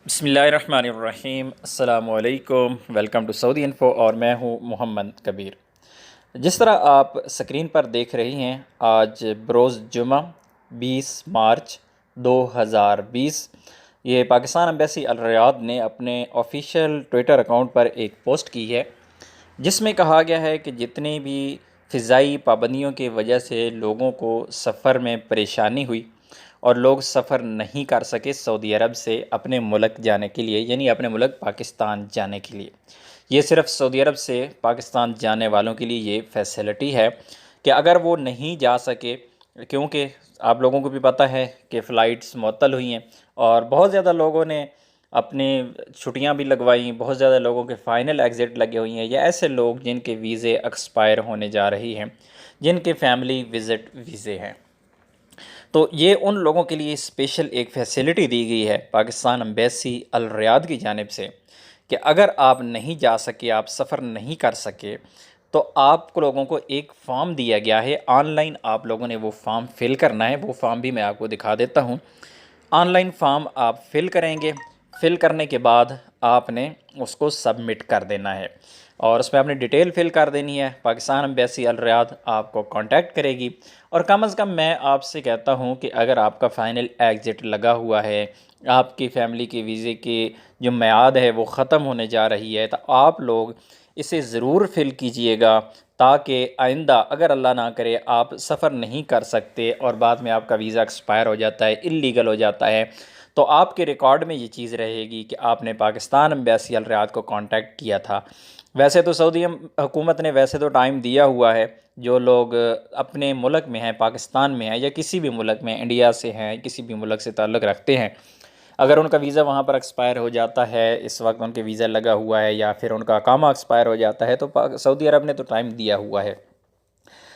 बिस्मिल्लाहिर्रहमानिर्रहीम अस्सलामुअलैकुम। Welcome to Saudi info और मैं हूं मोहम्मद कबीर। जिस तरह आप स्क्रीन पर देख रही हैं, आज बरोज़ जुमा 20 मार्च 2020 ये पाकिस्तान एम्बेसी अल रियाद ने अपने ऑफिशियल ट्विटर अकाउंट पर एक पोस्ट की है, जिसमें कहा गया है कि जितनी भी फ़िज़ाई पाबंदियों की वजह से लोगों को सफ़र में परेशानी हुई और लोग सफ़र नहीं कर सके सऊदी अरब से अपने मुल्क जाने के लिए, यानी अपने मुल्क पाकिस्तान जाने के लिए। ये सिर्फ़ सऊदी अरब से पाकिस्तान जाने वालों के लिए ये फैसिलिटी है कि अगर वो नहीं जा सके, क्योंकि आप लोगों को भी पता है कि फ़्लाइट्स मुअत्तल हुई हैं और बहुत ज़्यादा लोगों ने अपनी छुट्टियां भी लगवाई, बहुत ज़्यादा लोगों के फ़ाइनल एग्ज़िट लगे हुई हैं, या ऐसे लोग जिनके वीज़े एक्सपायर होने जा रही हैं, जिनके फैमिली विज़िट वीज़े हैं। तो ये उन लोगों के लिए स्पेशल एक फैसिलिटी दी गई है पाकिस्तान एम्बेसी अल रियाद की जानिब से कि अगर आप नहीं जा सके, आप सफ़र नहीं कर सके, तो आप लोगों को एक फ़ॉर्म दिया गया है। ऑनलाइन आप लोगों ने वो फ़ॉर्म फ़िल करना है। वो फ़ॉर्म भी मैं आपको दिखा देता हूँ। ऑनलाइन फ़ॉर्म आप फ़िल करेंगे। फ़िल करने के बाद आपने उसको सबमिट कर देना है और उसमें अपनी डिटेल फ़िल कर देनी है। पाकिस्तान एम्बेसी अल रियाद आपको कांटेक्ट करेगी और कम अज़ कम मैं आपसे कहता हूँ कि अगर आपका फ़ाइनल एग्ज़िट लगा हुआ है, आपकी फ़ैमिली के वीज़े की जो मियाद है वो ख़त्म होने जा रही है, तो आप लोग इसे ज़रूर फ़िल कीजिएगा, ताकि आइंदा अगर अल्लाह ना करे आप सफ़र नहीं कर सकते और बाद में आपका वीज़ा एक्सपायर हो जाता है, इल्लीगल हो जाता है, तो आपके रिकॉर्ड में ये चीज़ रहेगी कि आपने पाकिस्तान एम्बेसी अल रियाद को कांटेक्ट किया था। वैसे तो सऊदी हुकूमत ने वैसे तो टाइम दिया हुआ है, जो लोग अपने मुल्क में हैं, पाकिस्तान में हैं या किसी भी मुल्क में, इंडिया से हैं, किसी भी मुल्क से ताल्लुक़ रखते हैं, अगर उनका वीज़ा वहाँ पर एक्सपायर हो जाता है, इस वक्त उनके वीज़ा लगा हुआ है या फिर उनका अकामा एक्सपायर हो जाता है, तो सऊदी अरब ने तो टाइम दिया हुआ है।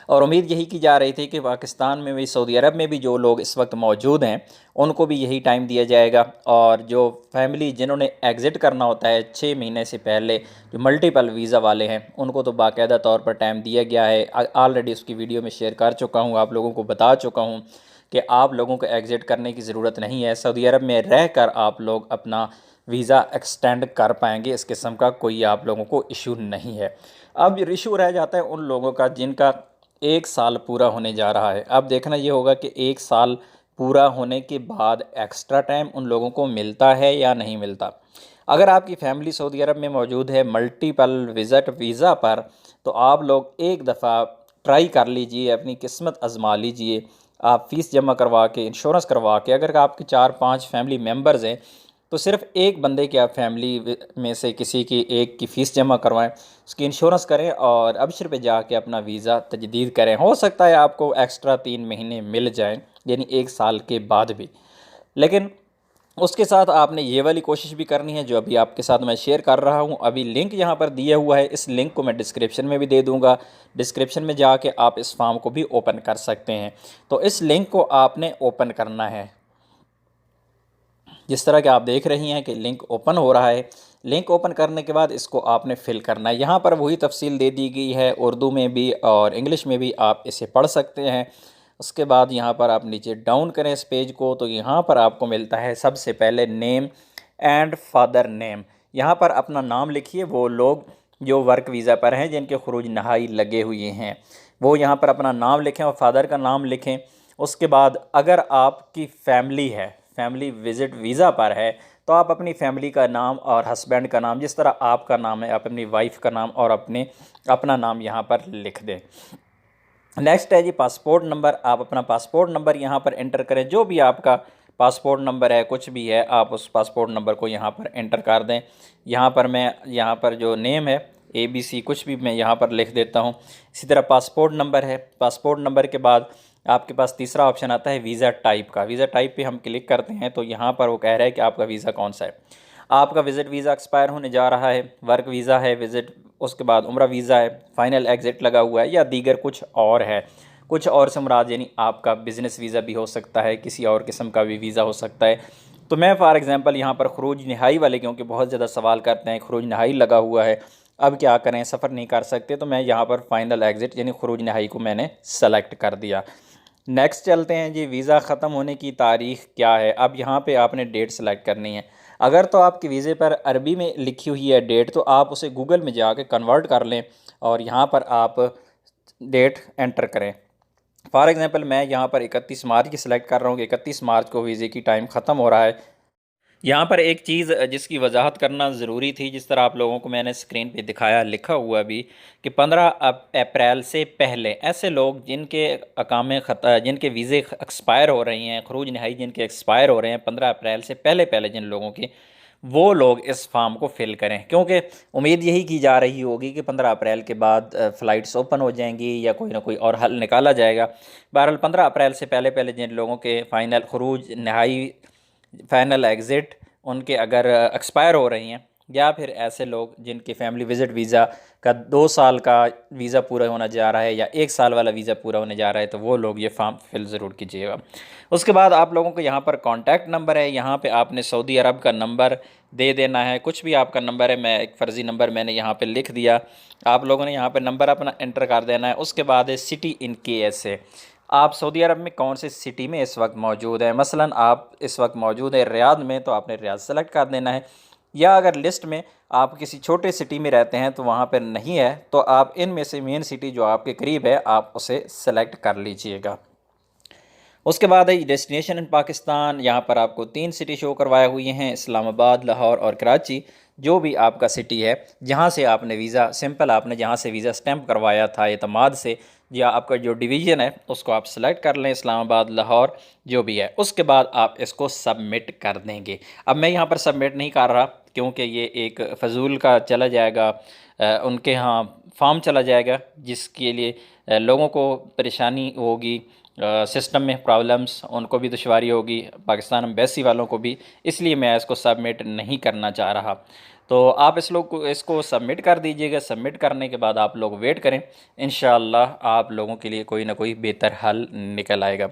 और उम्मीद यही की जा रही थी कि पाकिस्तान में भी, सऊदी अरब में भी जो लोग इस वक्त मौजूद हैं, उनको भी यही टाइम दिया जाएगा। और जो फैमिली जिन्होंने एग्ज़िट करना होता है 6 महीने से पहले, जो मल्टीपल वीज़ा वाले हैं, उनको तो बाकायदा तौर पर टाइम दिया गया है। ऑलरेडी उसकी वीडियो में शेयर कर चुका हूँ, आप लोगों को बता चुका हूँ कि आप लोगों को एग्ज़िट करने की ज़रूरत नहीं है। सऊदी अरब में रह कर आप लोग अपना वीज़ा एक्सटेंड कर पाएंगे, इस किस्म का कोई आप लोगों को इशू नहीं है। अब इशू रह जाता है उन लोगों का जिनका 1 साल पूरा होने जा रहा है। अब देखना ये होगा कि 1 साल पूरा होने के बाद एक्स्ट्रा टाइम उन लोगों को मिलता है या नहीं मिलता। अगर आपकी फ़ैमिली सऊदी अरब में मौजूद है मल्टीपल विज़िट वीज़ा पर, तो आप लोग एक दफ़ा ट्राई कर लीजिए, अपनी किस्मत आज़मा लीजिए। आप फ़ीस जमा करवा के, इंश्योरेंस करवा के, अगर आपके 4-5 फैमिली मेम्बर्स हैं, तो सिर्फ़ एक बंदे की आप फैमिली में से किसी की एक की फ़ीस जमा करवाएं, उसकी इंश्योरेंस करें और अबशर पे जाके अपना वीज़ा तजदीद करें। हो सकता है आपको एक्स्ट्रा 3 महीने मिल जाएं, यानी 1 साल के बाद भी। लेकिन उसके साथ आपने ये वाली कोशिश भी करनी है जो अभी आपके साथ मैं शेयर कर रहा हूँ। अभी लिंक यहाँ पर दिया हुआ है, इस लिंक को मैं डिस्क्रिप्शन में भी दे दूँगा। डिस्क्रिप्शन में जाके आप इस फॉर्म को भी ओपन कर सकते हैं। तो इस लिंक को आपने ओपन करना है। जिस तरह के आप देख रही हैं कि लिंक ओपन हो रहा है। लिंक ओपन करने के बाद इसको आपने फ़िल करना है। यहाँ पर वही तफसील दे दी गई है, उर्दू में भी और इंग्लिश में भी, आप इसे पढ़ सकते हैं। उसके बाद यहाँ पर आप नीचे डाउन करें इस पेज को, तो यहाँ पर आपको मिलता है सबसे पहले नेम एंड फादर नेम। यहाँ पर अपना नाम लिखिए। वो लोग जो वर्क वीज़ा पर हैं, जिनके खरूज नहाई लगे हुए हैं, वो यहाँ पर अपना नाम लिखें और फादर का नाम लिखें। उसके बाद अगर आपकी फ़ैमिली है, फैमिली विज़िट वीज़ा पर है, तो आप अपनी फैमिली का नाम और हस्बैंड का नाम, जिस तरह आपका नाम है, आप अपनी वाइफ का नाम और अपना नाम यहाँ पर लिख दें। नेक्स्ट है जी पासपोर्ट नंबर। आप अपना पासपोर्ट नंबर यहाँ पर एंटर करें। जो भी आपका पासपोर्ट नंबर है, कुछ भी है, आप उस पासपोर्ट नंबर को यहाँ पर एंटर कर दें। यहाँ पर जो नेम है ABC कुछ भी मैं यहाँ पर लिख देता हूँ। इसी तरह पासपोर्ट नंबर है। पासपोर्ट नंबर के बाद आपके पास तीसरा ऑप्शन आता है वीज़ा टाइप का। वीज़ा टाइप पे हम क्लिक करते हैं तो यहाँ पर वो कह रहा है कि आपका वीज़ा कौन सा है। आपका विज़िट वीज़ा एक्सपायर होने जा रहा है, वर्क वीज़ा है, विज़िट, उसके बाद उम्रा वीज़ा है, फ़ाइनल एग्ज़िट लगा हुआ है, या दीगर कुछ और है। कुछ और से मुराद यानी आपका बिज़नेस वीज़ा भी हो सकता है, किसी और किस्म का भी वीज़ा हो सकता है। तो मैं फ़ॉर एग्ज़ाम्पल यहाँ पर खरूज नहाई वाले, क्योंकि बहुत ज़्यादा सवाल करते हैं खरूज नहाई लगा हुआ है, अब क्या करें, सफ़र नहीं कर सकते, तो मैं यहाँ पर फ़ाइनल एग्ज़िट यानी खरूज नहाई को मैंने सेलेक्ट कर दिया। नेक्स्ट चलते हैं जी, वीज़ा ख़त्म होने की तारीख़ क्या है। अब यहाँ पे आपने डेट सेलेक्ट करनी है। अगर तो आपके वीज़े पर अरबी में लिखी हुई है डेट, तो आप उसे गूगल में जाके कन्वर्ट कर लें और यहाँ पर आप डेट एंटर करें। फॉर एग्ज़ाम्पल मैं यहाँ पर 31 मार्च की सिलेक्ट कर रहा हूँ कि 31 मार्च को वीज़े की टाइम ख़त्म हो रहा है। यहाँ पर एक चीज़ जिसकी वजाहत करना ज़रूरी थी, जिस तरह आप लोगों को मैंने स्क्रीन पे दिखाया, लिखा हुआ भी कि 15 अप्रैल से पहले ऐसे लोग जिनके वीज़े एक्सपायर हो रही हैं, खरूज नहाई जिनके एक्सपायर हो रहे हैं 15 अप्रैल से पहले पहले जिन लोगों के, वो लोग इस फॉर्म को फिल करें, क्योंकि उम्मीद यही की जा रही होगी कि 15 अप्रैल के बाद फ़्लाइट्स ओपन हो जाएंगी या कोई ना कोई और हल निकाला जाएगा। बहरहाल 15 अप्रैल से पहले पहले जिन लोगों के फ़ाइनल खरूज नहाई, फ़ाइनल एग्ज़िट उनके अगर एक्सपायर हो रही हैं, या फिर ऐसे लोग जिनके फैमिली विज़िट वीज़ा का 2 साल का वीज़ा पूरा होना जा रहा है या 1 साल वाला वीज़ा पूरा होने जा रहा है, तो वो लोग ये फॉर्म फिल ज़रूर कीजिएगा। उसके बाद आप लोगों को यहाँ पर कॉन्टैक्ट नंबर है, यहाँ पे आपने सऊदी अरब का नंबर दे देना है। कुछ भी आपका नंबर है, मैं एक फ़र्ज़ी नंबर मैंने यहाँ पे लिख दिया, आप लोगों ने यहाँ पर नंबर अपना एंटर कर देना है। उसके बाद है सिटी इन KSA, आप सऊदी अरब में कौन से सिटी में इस वक्त मौजूद है। मसलन आप इस वक्त मौजूद है रियाद में, तो आपने रियाद सेलेक्ट कर देना है। या अगर लिस्ट में आप किसी छोटे सिटी में रहते हैं तो वहाँ पर नहीं है, तो आप इनमें से मेन सिटी जो आपके करीब है आप उसे सेलेक्ट कर लीजिएगा। उसके बाद है डेस्टिनेशन इन पाकिस्तान, यहाँ पर आपको 3 सिटी शो करवाए हुए हैं, इस्लामाबाद, लाहौर और कराची। जो भी आपका सिटी है जहाँ से आपने वीज़ा सिंपल आपने जहाँ से वीज़ा स्टैंप करवाया था एतमाद से, या आपका जो डिवीज़न है उसको आप सेलेक्ट कर लें, इस्लामाबाद, लाहौर जो भी है। उसके बाद आप इसको सबमिट कर देंगे। अब मैं यहाँ पर सबमिट नहीं कर रहा क्योंकि ये एक फ़जूल का चला जाएगा, उनके यहाँ फॉर्म चला जाएगा जिसके लिए लोगों को परेशानी होगी, सिस्टम में प्रॉब्लम्स, उनको भी दुश्वारी होगी, पाकिस्तान एम्बेसी वालों को भी, इसलिए मैं इसको सबमिट नहीं करना चाह रहा। तो आप इसको सबमिट कर दीजिएगा। सबमिट करने के बाद आप लोग वेट करें, इंशाअल्लाह आप लोगों के लिए कोई ना कोई बेहतर हल निकल आएगा।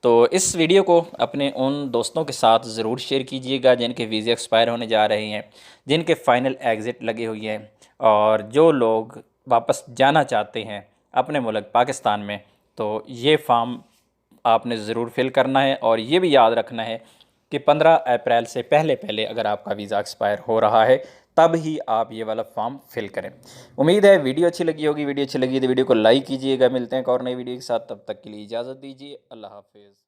तो इस वीडियो को अपने उन दोस्तों के साथ ज़रूर शेयर कीजिएगा जिनके वीज़े एक्सपायर होने जा रहे हैं, जिनके फ़ाइनल एग्ज़िट लगे हुए हैं, और जो लोग वापस जाना चाहते हैं अपने मुल्क पाकिस्तान में। तो ये फॉर्म आपने ज़रूर फिल करना है, और ये भी याद रखना है कि 15 अप्रैल से पहले पहले अगर आपका वीज़ा एक्सपायर हो रहा है तब ही आप ये वाला फॉर्म फिल करें। उम्मीद है वीडियो अच्छी लगी होगी। वीडियो अच्छी लगी तो वीडियो को लाइक कीजिएगा। मिलते हैं एक और नई वीडियो के साथ, तब तक के लिए इजाज़त दीजिए। अल्लाह हाफिज़।